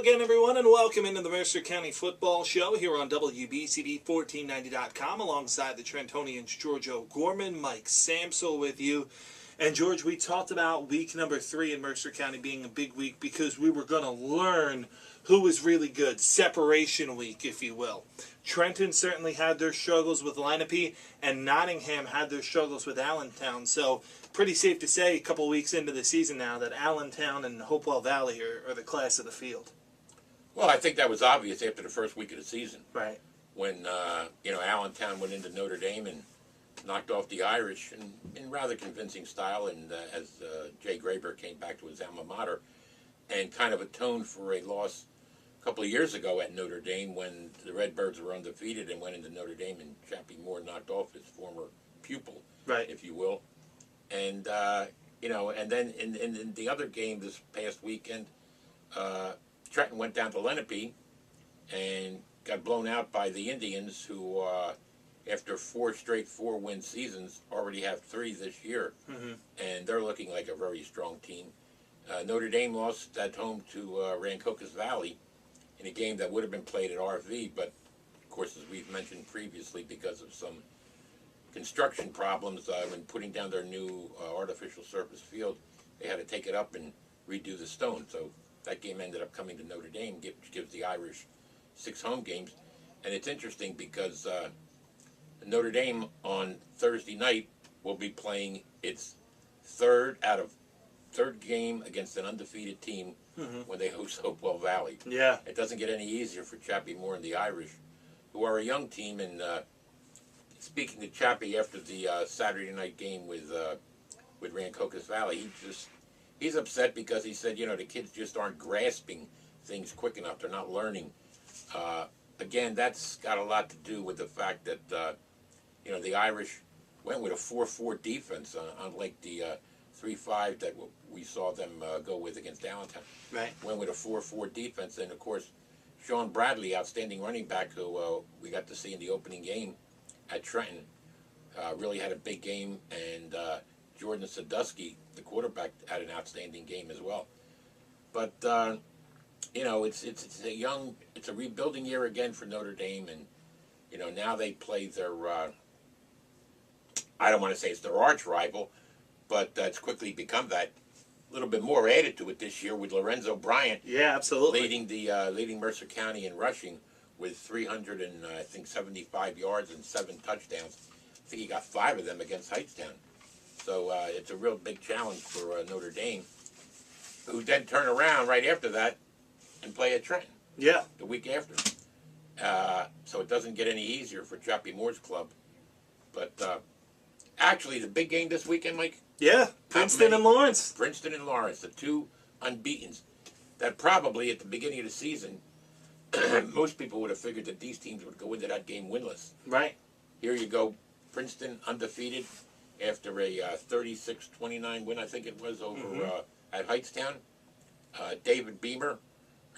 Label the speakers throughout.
Speaker 1: again, everyone, and welcome into the Mercer County Football Show here on WBCD1490.com alongside the Trentonians George O'Gorman, Mike Samsel with you. And George, we talked about week number 3 in Mercer County being a big week because we were going to learn who was really good. Separation week, if you will. Trenton certainly had their struggles with Lenape, and Nottingham had their struggles with Allentown. So pretty safe to say, a couple weeks into the season now, that Allentown and Hopewell Valley are the class of the field.
Speaker 2: Well, I think that was obvious after the first week of the season.
Speaker 1: Right.
Speaker 2: When, Allentown went into Notre Dame and knocked off the Irish in rather convincing style, and as Jay Graber came back to his alma mater and kind of atoned for a loss a couple of years ago at Notre Dame when the Redbirds were undefeated and went into Notre Dame and Chappie Moore knocked off his former pupil,
Speaker 1: right,
Speaker 2: if you will. And, and then in the other game this past weekend, Trenton went down to Lenape and got blown out by the Indians, who, after 4 straight 4-win seasons, already have 3 this year.
Speaker 1: Mm-hmm.
Speaker 2: And they're looking like a very strong team. Notre Dame lost at home to Rancocas Valley in a game that would have been played at RV, but, of course, as we've mentioned previously, because of some construction problems when putting down their new artificial surface field, they had to take it up and redo the stone. So that game ended up coming to Notre Dame, which gives the Irish 6 home games. And it's interesting because Notre Dame on Thursday night will be playing its third game against an undefeated team when they host Hopewell Valley.
Speaker 1: Yeah.
Speaker 2: It doesn't get any easier for Chappie Moore and the Irish, who are a young team. And speaking to Chappie after the Saturday night game with Rancocas Valley, he's upset because he said, the kids just aren't grasping things quick enough. They're not learning. Again, that's got a lot to do with the fact that, the Irish went with a 4-4 defense, unlike the 3-5 that we saw them go with against Allentown.
Speaker 1: Right.
Speaker 2: Went with a 4-4 defense. And, of course, Sean Bradley, outstanding running back, who we got to see in the opening game at Trenton, really had a big game. And Jordan Sadusky, the quarterback, had an outstanding game as well. But, it's a rebuilding year again for Notre Dame. And, now they play their, I don't want to say it's their arch rival, but it's quickly become that. A little bit more added to it this year with Lorenzo Bryant.
Speaker 1: Yeah, absolutely.
Speaker 2: Leading Mercer County in rushing with 375 yards and 7 touchdowns. I think he got 5 of them against Hightstown. So it's a real big challenge for Notre Dame, who then turn around right after that and play at Trenton.
Speaker 1: Yeah.
Speaker 2: The week after. So it doesn't get any easier for Chappie Moore's club. But actually, the big game this weekend, Mike?
Speaker 1: Yeah, Princeton and Lawrence.
Speaker 2: Princeton and Lawrence, the 2 unbeatens. That probably at the beginning of the season, most people would have figured that these teams would go into that game winless.
Speaker 1: Right.
Speaker 2: Here you go, Princeton undefeated after a 36-29 win, I think it was, over at Hightstown. David Beamer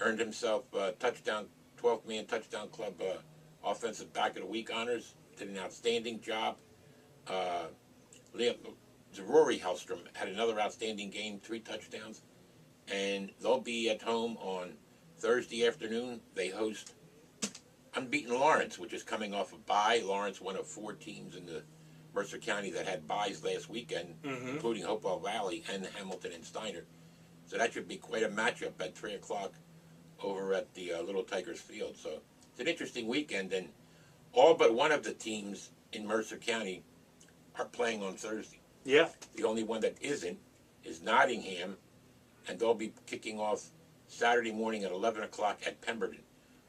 Speaker 2: earned himself touchdown, 12th man touchdown club offensive back of the week honors. Did an outstanding job. Rory Hellstrom had another outstanding game, 3 touchdowns. And they'll be at home on Thursday afternoon. They host unbeaten Lawrence, which is coming off a bye. Lawrence, one of 4 teams in the Mercer County that had byes last weekend, including Hopewell Valley and Hamilton and Steiner. So that should be quite a matchup at 3 o'clock over at the Little Tigers Field. So it's an interesting weekend, and all but one of the teams in Mercer County are playing on Thursday.
Speaker 1: Yeah.
Speaker 2: The only one that isn't is Nottingham, and they'll be kicking off Saturday morning at 11 o'clock at Pemberton,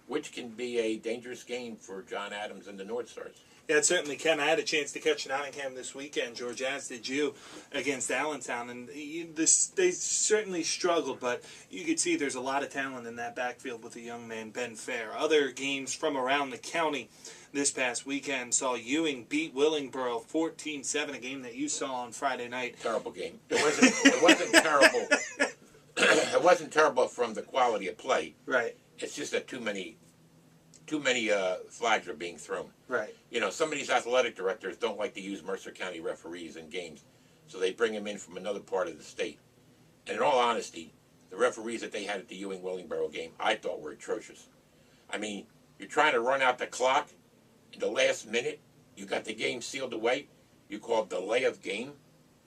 Speaker 2: which can be a dangerous game for John Adams and the North Stars.
Speaker 1: Yeah, it certainly can. I had a chance to catch Nottingham this weekend, George, as did you, against Allentown. And they certainly struggled, but you could see there's a lot of talent in that backfield with the young man, Ben Fair. Other games from around the county this past weekend saw Ewing beat Willingboro 14-7, a game that you saw on Friday night.
Speaker 2: Terrible game. It wasn't terrible. It wasn't terrible from the quality of play.
Speaker 1: Right.
Speaker 2: It's just that too many flags are being thrown.
Speaker 1: Right.
Speaker 2: Some of these athletic directors don't like to use Mercer County referees in games, so they bring them in from another part of the state. And in all honesty, the referees that they had at the Ewing-Willingboro game, I thought were atrocious. I mean, you're trying to run out the clock in the last minute. You got the game sealed away. You call delay of game.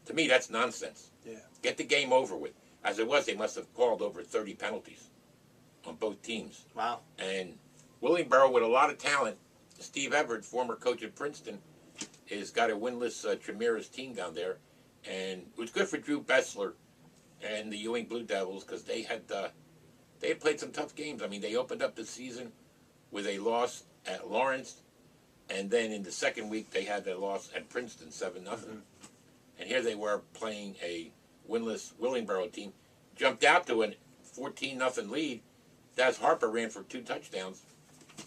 Speaker 2: To me, that's nonsense.
Speaker 1: Yeah.
Speaker 2: Get the game over with. As it was, they must have called over 30 penalties on both teams.
Speaker 1: Wow.
Speaker 2: And Willingboro, with a lot of talent, Steve Everett, former coach at Princeton, has got a winless Tremera's team down there. And it was good for Drew Bessler and the Ewing Blue Devils because they had played some tough games. I mean, they opened up the season with a loss at Lawrence, and then in the second week they had their loss at Princeton, 7-0. Mm-hmm. And here they were playing a winless Willingboro team, jumped out to a 14-0 lead. Daz Harper ran for 2 touchdowns,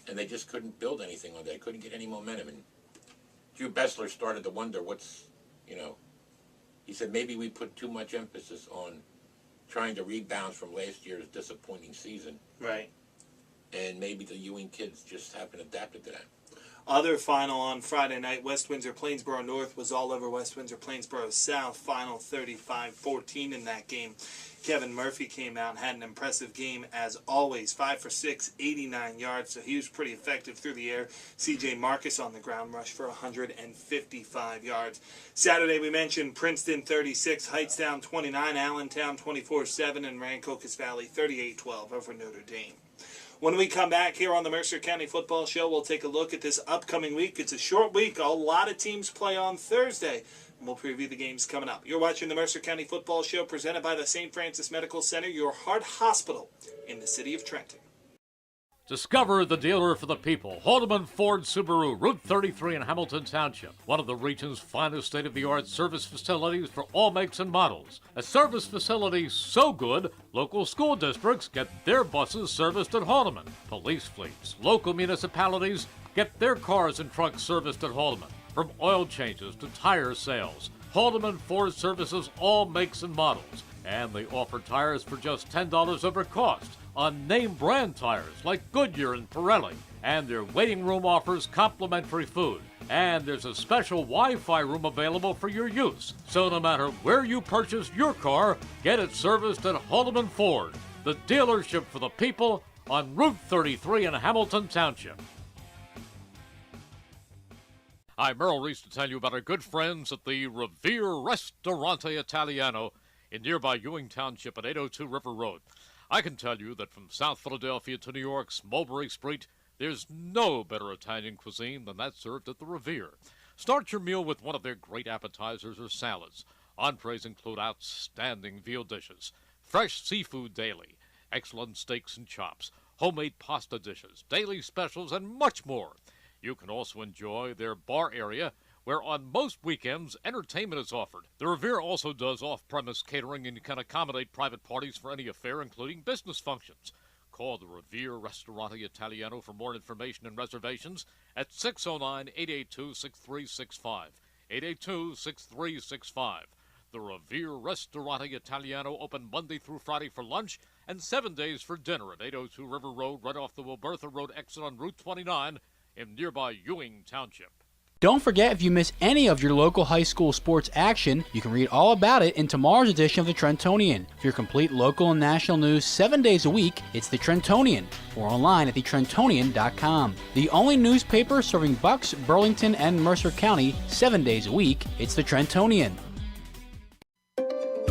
Speaker 2: and they just couldn't build anything on that. They couldn't get any momentum. And Drew Bessler started to wonder he said maybe we put too much emphasis on trying to rebound from last year's disappointing season.
Speaker 1: Right.
Speaker 2: And maybe the Ewing kids just haven't adapted to that.
Speaker 1: Other final on Friday night, West Windsor-Plainsboro North was all over West Windsor-Plainsboro South, final 35-14 in that game. Kevin Murphy came out and had an impressive game as always, 5 for 6, 89 yards, so he was pretty effective through the air. C.J. Marcus on the ground rush for 155 yards. Saturday we mentioned Princeton 36, Heightstown 29, Allentown 24-7, and Rancocas Valley 38-12 over Notre Dame. When we come back here on the Mercer County Football Show, we'll take a look at this upcoming week. It's a short week. A lot of teams play on Thursday. And we'll preview the games coming up. You're watching the Mercer County Football Show presented by the St. Francis Medical Center, your heart hospital in the city of Trenton.
Speaker 3: Discover the dealer for the people, Haldeman Ford Subaru, Route 33 in Hamilton Township. One of the region's finest state-of-the-art service facilities for all makes and models. A service facility so good, local school districts get their buses serviced at Haldeman. Police fleets, local municipalities get their cars and trucks serviced at Haldeman. From oil changes to tire sales, Haldeman Ford services all makes and models. And they offer tires for just $10 over cost on name brand tires like Goodyear and Pirelli. And their waiting room offers complimentary food. And there's a special Wi-Fi room available for your use. So no matter where you purchase your car, get it serviced at Haldeman Ford, the dealership for the people on Route 33 in Hamilton Township. I'm Merrill Reese to tell you about our good friends at the Revere Ristorante Italiano in nearby Ewing Township at 802 River Road. I can tell you that from South Philadelphia to New York's Mulberry Street, there's no better Italian cuisine than that served at the Revere. Start your meal with one of their great appetizers or salads. Entrees include outstanding veal dishes, fresh seafood daily, excellent steaks and chops, homemade pasta dishes, daily specials, and much more. You can also enjoy their bar area, where on most weekends, entertainment is offered. The Revere also does off-premise catering and can accommodate private parties for any affair, including business functions. Call the Revere Ristorante Italiano for more information and reservations at 609-882-6365. 882-6365. The Revere Ristorante Italiano open Monday through Friday for lunch and 7 days for dinner at 802 River Road, right off the Wilbertha Road exit on Route 29 in nearby Ewing Township.
Speaker 4: Don't forget, if you miss any of your local high school sports action, you can read all about it in tomorrow's edition of the Trentonian. For your complete local and national news 7 days a week, it's the Trentonian, or online at thetrentonian.com. The only newspaper serving Bucks, Burlington, and Mercer County 7 days a week, it's the Trentonian.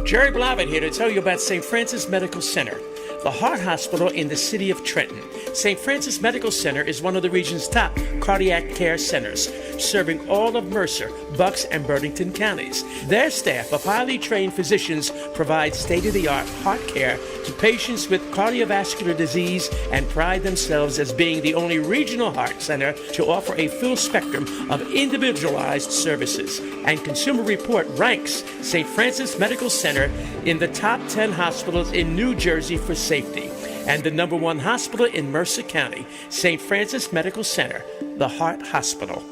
Speaker 5: Jerry Blavitt here to tell you about St. Francis Medical Center, the heart hospital in the city of Trenton. St. Francis Medical Center is one of the region's top cardiac care centers, serving all of Mercer, Bucks, and Burlington counties. Their staff of highly trained physicians provide state-of-the-art heart care to patients with cardiovascular disease and pride themselves as being the only regional heart center to offer a full spectrum of individualized services. And Consumer Report ranks St. Francis Medical Center in the top 10 hospitals in New Jersey for safety, and the #1 hospital in Mercer County, St. Francis Medical Center, the Heart Hospital.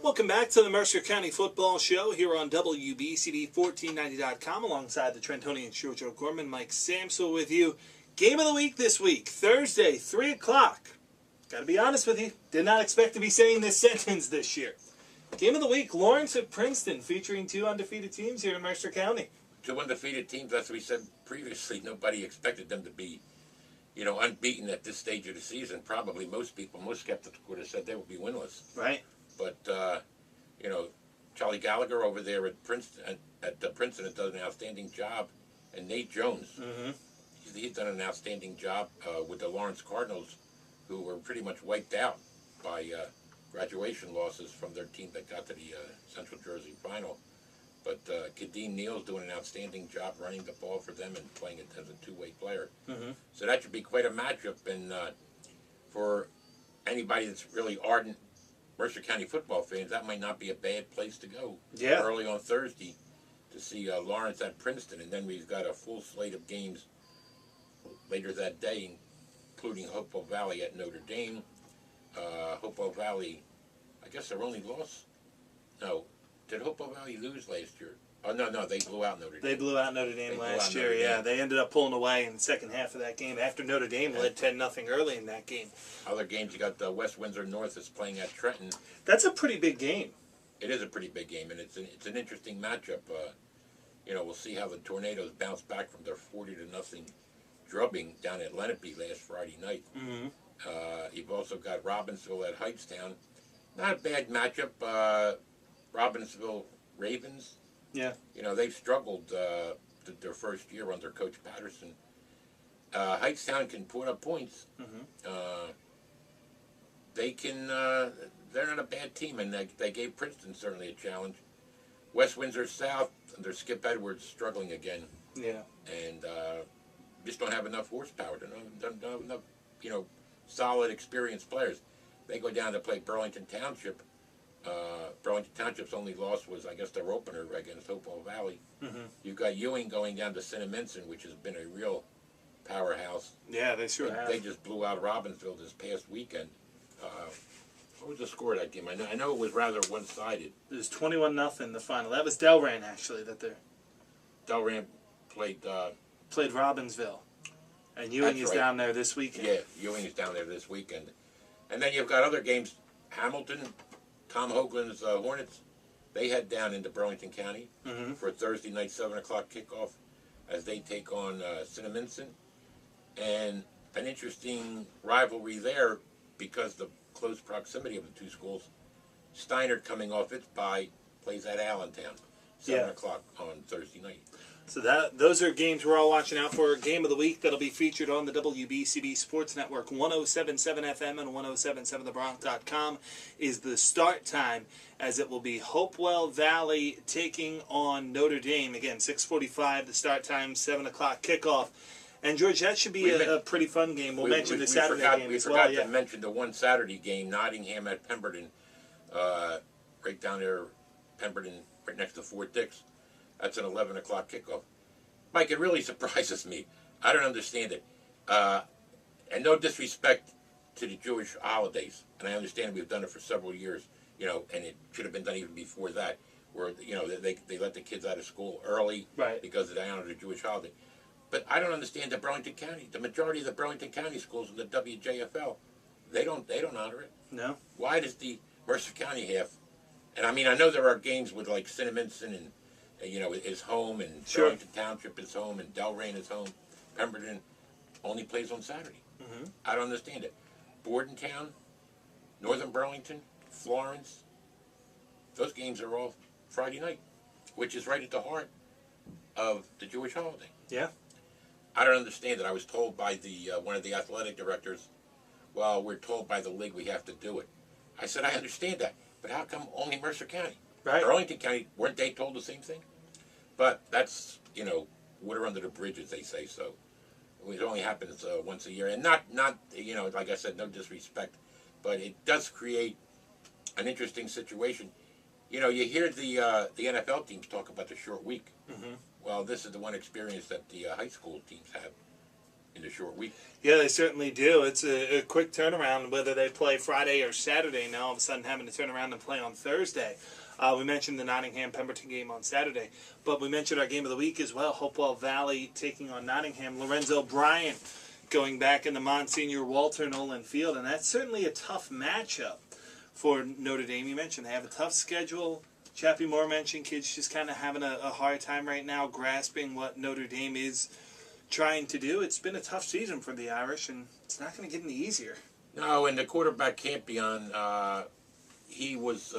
Speaker 1: Welcome back to the Mercer County Football Show here on WBCD1490.com alongside the Trentonian Joe Gorman, Mike Samsel with you. Game of the week this week, Thursday, 3 o'clock. Got to be honest with you, did not expect to be saying this sentence this year. Game of the week, Lawrence at Princeton, featuring 2 undefeated teams here in Mercer County.
Speaker 2: two undefeated teams, as we said previously, nobody expected them to be, unbeaten at this stage of the season. Probably most skeptics would have said they would be winless.
Speaker 1: Right.
Speaker 2: But, Charlie Gallagher over there at Princeton, Princeton has done an outstanding job. And Nate Jones, he's done an outstanding job with the Lawrence Cardinals, who were pretty much wiped out by graduation losses from their team that got to the Central Jersey final. But Kadeem Neal's doing an outstanding job running the ball for them and playing it as a two-way player. So that should be quite a matchup. And for anybody that's really ardent Mercer County football fans, that might not be a bad place to go early on Thursday to see Lawrence at Princeton. And then we've got a full slate of games later that day, including Hopewell Valley at Notre Dame. Hopewell Valley, I guess their only loss? No. Did Hopewell Valley lose last year? Oh, no, they blew out Notre Dame.
Speaker 1: They blew out Notre Dame last year, yeah. They ended up pulling away in the second half of that game after Notre Dame led 10-0 early in that game.
Speaker 2: Other games, you got West Windsor North is playing at Trenton.
Speaker 1: That's a pretty big game.
Speaker 2: It is a pretty big game, and it's an interesting matchup. We'll see how the Tornadoes bounce back from their 40-0 drubbing down at Lenape last Friday night. You've also got Robbinsville at Hightstown. Not a bad matchup. Robbinsville Ravens.
Speaker 1: Yeah.
Speaker 2: They've struggled their first year under Coach Patterson. Hightstown can put up points. They can. They're not a bad team, and they gave Princeton certainly a challenge. West Windsor South, under Skip Edwards, struggling again.
Speaker 1: Yeah.
Speaker 2: And just don't have enough horsepower. Don't have enough, solid, experienced players. They go down to play Burlington Township. Burlington Township's only loss was, I guess, their opener against Hopewell Valley. You've got Ewing going down to Cinnaminson, which has been a real powerhouse.
Speaker 1: Yeah, they sure have.
Speaker 2: They just blew out Robbinsville this past weekend. What was the score of that game? I know it was rather one-sided.
Speaker 1: It was 21-0 the final. That was Delran, actually, that they're...
Speaker 2: Delran played
Speaker 1: Robbinsville. And Ewing is down there this weekend.
Speaker 2: Yeah, Ewing is down there this weekend. And then you've got other games. Hamilton, Tom Hoagland's Hornets, they head down into Burlington County for a Thursday night 7 o'clock kickoff as they take on Cinnaminson. And an interesting rivalry there because the close proximity of the two schools. Steinert, coming off its bye, plays at Allentown, 7 o'clock on Thursday night.
Speaker 1: So those are games we're all watching out for. Game of the week that'll be featured on the WBCB Sports Network, 107.7 FM and 107.7thebronx.com is the start time, as it will be Hopewell Valley taking on Notre Dame. Again, 6:45 the start time, 7 o'clock kickoff. And George, that should be a pretty fun game. We'll mention the Saturday game as well.
Speaker 2: We forgot to mention the one Saturday game, Nottingham at Pemberton, right down there, Pemberton, right next to Fort Dix. That's an 11 o'clock kickoff. Mike, it really surprises me. I don't understand it. And no disrespect to the Jewish holidays, and I understand we've done it for several years, and it should have been done even before that, where, they let the kids out of school early because they honor the Jewish holiday. But I don't understand that Burlington County, the majority of the Burlington County schools in the WJFL, they don't honor it.
Speaker 1: No.
Speaker 2: Why does the Mercer County have? And I mean, I know there are games with like Cinnaminson and is home, and Burlington Township is home, and Delran is home. Pemberton only plays on Saturday. I don't understand it. Bordentown, Northern Burlington, Florence, those games are all Friday night, which is right at the heart of the Jewish holiday.
Speaker 1: Yeah.
Speaker 2: I don't understand it. I was told by the one of the athletic directors, well, we're told by the league we have to do it. I said, I understand that, but how come only Mercer County?
Speaker 1: Right.
Speaker 2: Burlington County, weren't they told the same thing? But that's, water under the bridge, as they say, so it only happens once a year. And not like I said, no disrespect, but it does create an interesting situation. You hear the NFL teams talk about the short week. Well, this is the one experience that the high school teams have in the short week.
Speaker 1: Yeah, they certainly do. It's a quick turnaround, whether they play Friday or Saturday. Now all of a sudden having to turn around and play on Thursday. We mentioned the Nottingham-Pemberton game on Saturday, but we mentioned our game of the week as well, Hopewell Valley taking on Nottingham. Lorenzo Bryant going back in the Monsignor Walter Nolan Field, and that's certainly a tough matchup for Notre Dame. You mentioned they have a tough schedule Chappie Moore mentioned kids just kind of having a hard time right now grasping what Notre Dame is trying to do. It's been a tough season for the Irish, and it's not going to get any easier.
Speaker 2: No, and the quarterback can't be on. He was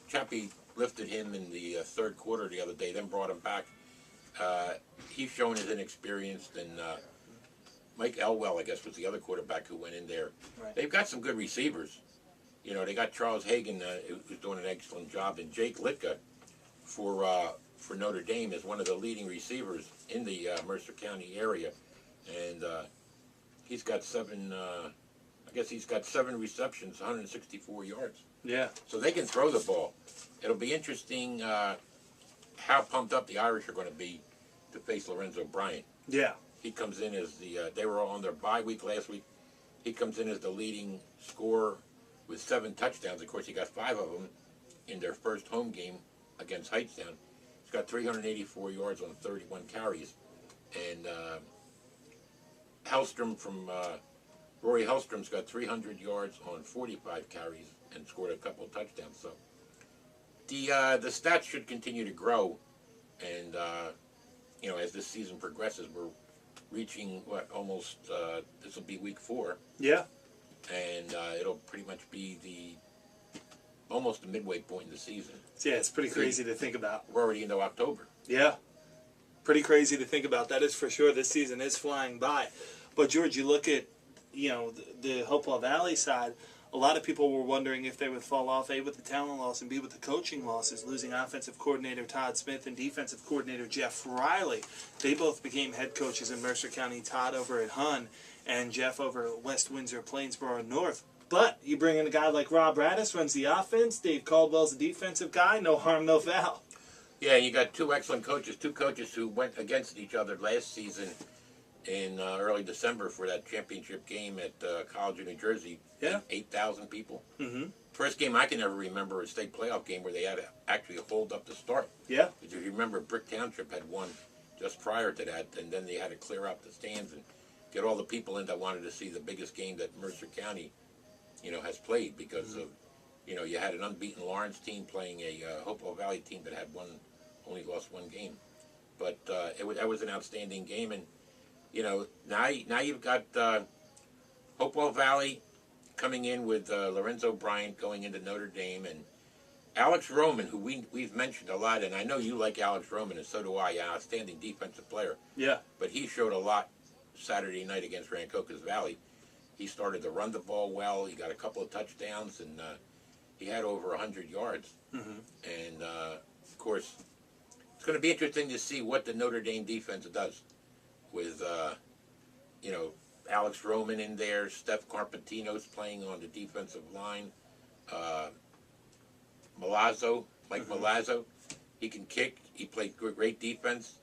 Speaker 2: Chappie lifted him in the third quarter the other day, then brought him back. He's shown his inexperienced, and Mike Elwell, I guess, was the other quarterback who went in there.
Speaker 1: Right.
Speaker 2: They've got some good receivers. You know, they got Charles Hagan, who's doing an excellent job, and Jake Litka for Notre Dame is one of the leading receivers in the Mercer County area, and he's got seven receptions, 164 yards.
Speaker 1: Yeah.
Speaker 2: So they can throw the ball. It'll be interesting how pumped up the Irish are going to be to face Lorenzo Bryant.
Speaker 1: Yeah.
Speaker 2: He comes in as they were on their bye week last week. He comes in as the leading scorer with 7 touchdowns. Of course, he got 5 of them in their first home game against Hightstown. He's got 384 yards on 31 carries. And Rory Hellstrom's got 300 yards on 45 carries and scored a couple of touchdowns. So the stats should continue to grow. And, as this season progresses, we're reaching, this will be week 4.
Speaker 1: Yeah.
Speaker 2: And it'll pretty much be almost the midway point in the season.
Speaker 1: Yeah, it's pretty crazy to think about.
Speaker 2: We're already into October.
Speaker 1: Yeah. Pretty crazy to think about. That is for sure. This season is flying by. But, George, you look at, the Hopewell Valley side, a lot of people were wondering if they would fall off, A, with the talent loss, and B, with the coaching losses, losing offensive coordinator Todd Smith and defensive coordinator Jeff Riley. They both became head coaches in Mercer County, Todd over at Hunn and Jeff over at West Windsor, Plainsboro North. But you bring in a guy like Rob Radis, runs the offense. Dave Caldwell's a defensive guy. No harm, no foul.
Speaker 2: Yeah, you got 2 excellent coaches, 2 coaches who went against each other last season in early December for that championship game at College of New Jersey.
Speaker 1: Yeah.
Speaker 2: 8,000 people.
Speaker 1: Mm-hmm.
Speaker 2: First game I can ever remember, a state playoff game where they had to actually hold up the start.
Speaker 1: Yeah.
Speaker 2: Because if you remember, Brick Township had won just prior to that, and then they had to clear out the stands and get all the people in that wanted to see the biggest game that Mercer County, has played because of, you had an unbeaten Lawrence team playing a Hopewell Valley team that had only lost 1 game. But that was an outstanding game, and now you've got Hopewell Valley coming in with Lorenzo Bryant going into Notre Dame, and Alex Roman, who we've mentioned a lot, and I know you like Alex Roman, and so do I. Outstanding defensive player.
Speaker 1: Yeah.
Speaker 2: But he showed a lot Saturday night against Rancocas Valley. He started to run the ball well. He got a couple of touchdowns, and he had over 100 yards.
Speaker 1: Mm-hmm.
Speaker 2: And, of course, it's going to be interesting to see what the Notre Dame defense does with, Alex Roman in there, Steph Carpentino's playing on the defensive line, Mike Milazzo, he can kick. He played great defense.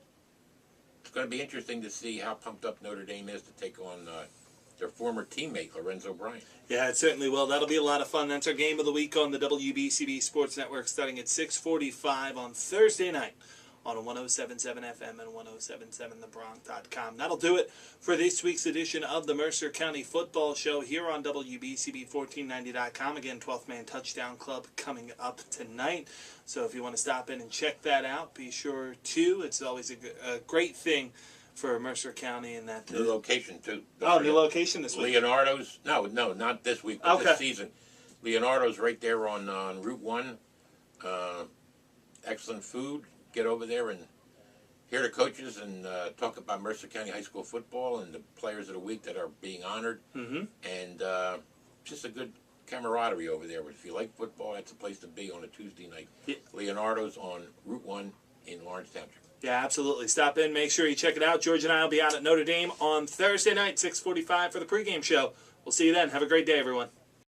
Speaker 2: It's going to be interesting to see how pumped up Notre Dame is to take on their former teammate, Lorenzo Bryant.
Speaker 1: Yeah, it certainly will. That'll be a lot of fun. That's our game of the week on the WBCB Sports Network starting at 6:45 on Thursday night on 107.7 FM and 107.7thebronx.com. That'll do it for this week's edition of the Mercer County Football Show here on WBCB1490.com. Again, 12th Man Touchdown Club coming up tonight. So if you want to stop in and check that out, be sure to. It's always a great thing for Mercer County in that.
Speaker 2: New location, too.
Speaker 1: New location this week.
Speaker 2: Leonardo's. No, not this week, but
Speaker 1: Okay.
Speaker 2: this season. Leonardo's right there on Route 1. Excellent food. Get over there and hear the coaches and talk about Mercer County High School football and the players of the week that are being honored.
Speaker 1: Mm-hmm.
Speaker 2: And just a good camaraderie over there. If you like football, that's a place to be on a Tuesday night.
Speaker 1: Yeah.
Speaker 2: Leonardo's on Route 1 in Lawrence Township.
Speaker 1: Yeah, absolutely. Stop in. Make sure you check it out. George and I will be out at Notre Dame on Thursday night, 6:45 for the pregame show. We'll see you then. Have a great day, everyone.